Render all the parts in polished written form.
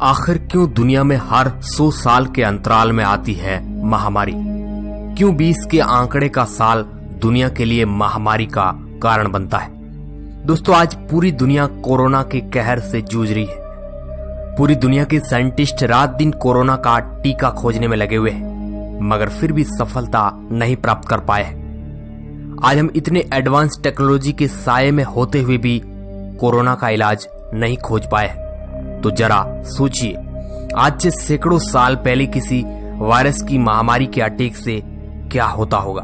आखिर क्यों दुनिया में हर 100 साल के अंतराल में आती है महामारी? क्यों 20 के आंकड़े का साल दुनिया के लिए महामारी का कारण बनता है? दोस्तों, आज पूरी दुनिया कोरोना के कहर से जूझ रही है। पूरी दुनिया के साइंटिस्ट रात दिन कोरोना का टीका खोजने में लगे हुए हैं, मगर फिर भी सफलता नहीं प्राप्त कर पाए हैं। आज हम इतने एडवांस टेक्नोलॉजी के साये में होते हुए भी कोरोना का इलाज नहीं खोज पाए हैं। तो जरा सोचिए, आज से सैकड़ों साल पहले किसी वायरस की महामारी के अटैक से क्या होता होगा।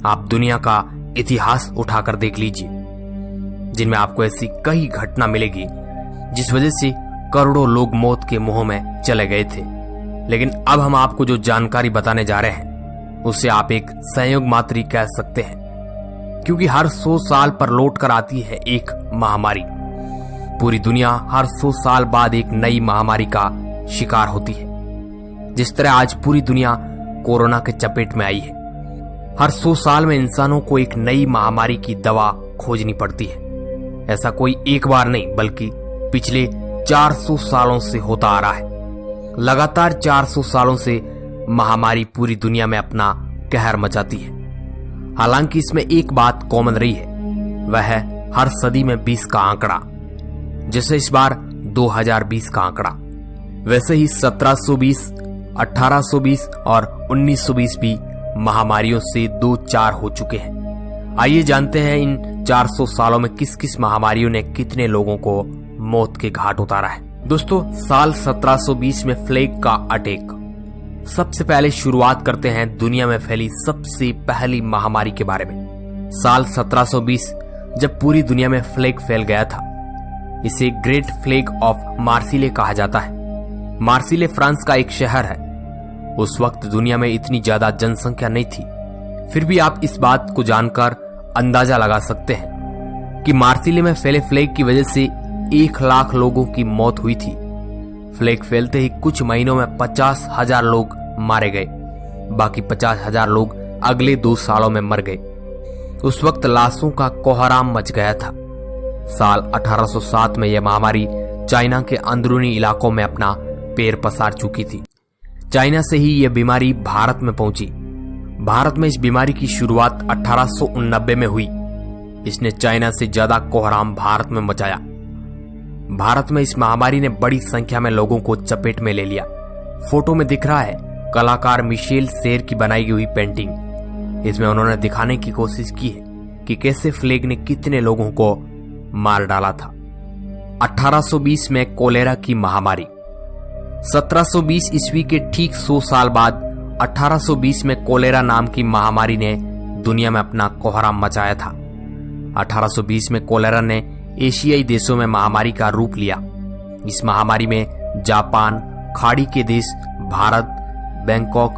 आप दुनिया का इतिहास उठाकर देख लीजिए, जिनमें आपको ऐसी कई घटना मिलेगी जिस वजह से करोड़ों लोग मौत के मुंह में चले गए थे। लेकिन अब हम आपको जो जानकारी बताने जा रहे हैं उसे आप एक संयोग मात्र ही कह सकते हैं, क्योंकि हर 100 साल पर लौट कर आती है एक महामारी। पूरी दुनिया हर 100 साल बाद एक नई महामारी का शिकार होती है। जिस तरह आज पूरी दुनिया कोरोना के चपेट में आई है, हर 100 साल में इंसानों को एक नई महामारी की दवा खोजनी पड़ती है। ऐसा कोई एक बार नहीं, बल्कि पिछले 400 सालों से होता आ रहा है। लगातार 400 सालों से महामारी पूरी दुनिया में अपना कहर मचाती है। हालांकि इसमें एक बात कॉमन रही है, वह है हर सदी में 20 का आंकड़ा। जैसे इस बार 2020 का आंकड़ा, वैसे ही 1720, 1820 और 1920 भी महामारियों से 2-4 हो चुके हैं। आइए जानते हैं इन 400 सालों में किस किस महामारियों ने कितने लोगों को मौत के घाट उतारा है। दोस्तों, साल 1720 में प्लेग का अटैक। सबसे पहले शुरुआत करते हैं दुनिया में फैली सबसे पहली महामारी के बारे में। साल 1720 जब पूरी दुनिया में प्लेग फैल गया था, इसे ग्रेट प्लेग ऑफ मार्सिले कहा जाता है। मार्सिले फ्रांस का एक शहर है। उस वक्त दुनिया में इतनी ज्यादा जनसंख्या नहीं थी, फिर भी आप इस बात को जानकर अंदाजा लगा सकते हैं कि मार्सिले में फैले प्लेग की वजह से 1 लाख लोगों की मौत हुई थी। प्लेग फैलते ही कुछ महीनों में 50,000 लोग मारे गए, बाकी 50,000 लोग अगले 2 सालों में मर गए। उस वक्त लाशों का कोहराम मच गया था। साल 1807 में यह महामारी चाइना के अंदरूनी इलाकों में अपना पैर पसार चुकी थी। चाइना से ही यह बीमारी भारत में पहुंची। भारत में इस बीमारी की शुरुआत 1889 में हुई। इसने चाइना से ज्यादा कोहराम भारत में मचाया। भारत में इस महामारी ने बड़ी संख्या में लोगों को चपेट में ले लिया। फोटो में दिख रहा है कलाकार मिशेल सेर की बनाई हुई पेंटिंग। इसमें उन्होंने दिखाने की कोशिश की है कि कैसे प्लेग ने कितने लोगों को मार डाला था। 1820 में कोलेरा की महामारी। 1720 ईस्वी के ठीक 100 साल बाद 1820 में कोलेरा नाम की महामारी ने दुनिया में अपना कोहराम मचाया था। 1820 में कोलेरा ने एशियाई देशों में महामारी का रूप लिया। इस महामारी में जापान, खाड़ी के देश, भारत, बैंकॉक,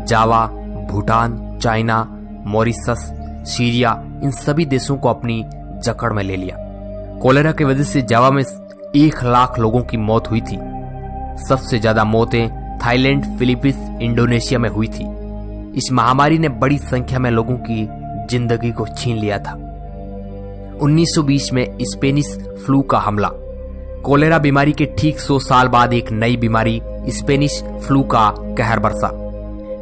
जावा, भूटान, चाइना, मॉरिशस, सीरिया, इन सभी देशों को अपनी जकड़ में ले लिया। कोलेरा की वजह से जावा में 1 लाख लोगों की मौत हुई थी। सबसे ज्यादा मौतें थाईलैंड, फिलीपींस, इंडोनेशिया में हुई थी। इस महामारी ने बड़ी संख्या में लोगों की जिंदगी को छीन लिया था। 1920 में स्पेनिश फ्लू का हमला। कोलेरा बीमारी के ठीक 100 साल बाद एक नई बीमारी स्पेनिश फ्लू का कहर बरसा।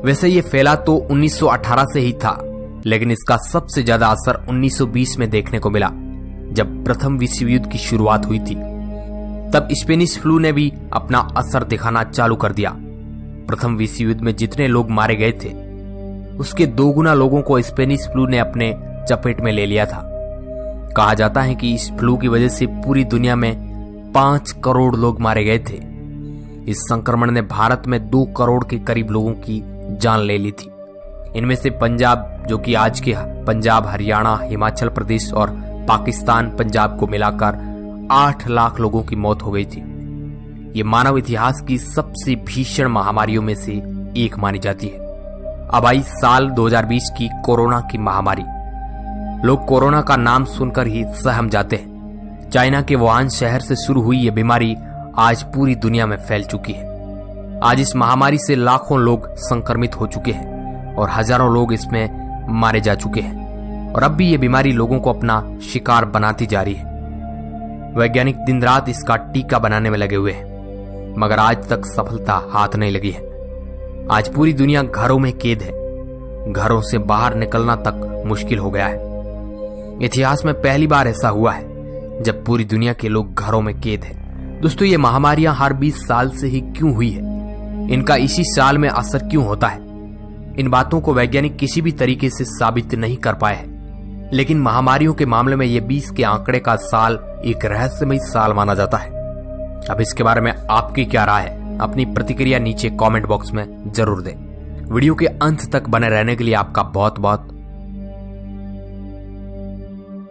वैसे ये फैला तो 1918 से ही था, लेकिन इसका सबसे ज्यादा असर 1920 में देखने को मिला, जब प्रथम विश्व युद्ध की शुरुआत हुई थी। तब स्पेनिश फ्लू ने भी अपना असर दिखाना चालू कर दिया। प्रथम विश्व युद्ध में जितने लोग मारे गए थे, उसके 2 गुना लोगों को स्पेनिश फ्लू ने अपने चपेट में ले लिया था। कहा जाता है कि इस फ्लू की वजह से पूरी दुनिया में 5 करोड़ लोग मारे गए थे। इस संक्रमण ने भारत में 2 करोड़ के करीब लोगों की जान ले ली थी। इनमें से पंजाब, जो कि आज के पंजाब, हरियाणा, हिमाचल प्रदेश और पाकिस्तान, पंजाब को मिलाकर 8 लाख लोगों की मौत हो गई थी। ये मानव इतिहास की सबसे भीषण महामारियों में से एक मानी जाती है। अब आई साल 2020 की कोरोना की महामारी। लोग कोरोना का नाम सुनकर ही सहम जाते हैं। चाइना के वुहान शहर से शुरू हुई ये बीमारी आज पूरी दुनिया में फैल चुकी है। आज इस महामारी से लाखों लोग संक्रमित हो चुके हैं और हजारों लोग इसमें मारे जा चुके हैं, और अब भी ये बीमारी लोगों को अपना शिकार बनाती जा रही है। वैज्ञानिक दिन रात इसका टीका बनाने में लगे हुए हैं। मगर आज तक सफलता हाथ नहीं लगी है। आज पूरी दुनिया घरों में कैद है। घरों से बाहर निकलना तक मुश्किल हो गया है। इतिहास में पहली बार ऐसा हुआ है जब पूरी दुनिया के लोग घरों में कैद है। दोस्तों, ये महामारियां हर 20 साल से ही क्यों हुई है? इनका इसी साल में असर क्यों होता है? इन बातों को वैज्ञानिक किसी भी तरीके से साबित नहीं कर पाए हैं, लेकिन महामारियों के मामले में ये 20 के आंकड़े का साल एक रहस्यमय साल माना जाता है। अब इसके बारे में आपकी क्या राय है? अपनी प्रतिक्रिया नीचे कमेंट बॉक्स में जरूर दें। वीडियो के अंत तक बने रहने के लिए आपका बहुत बहुत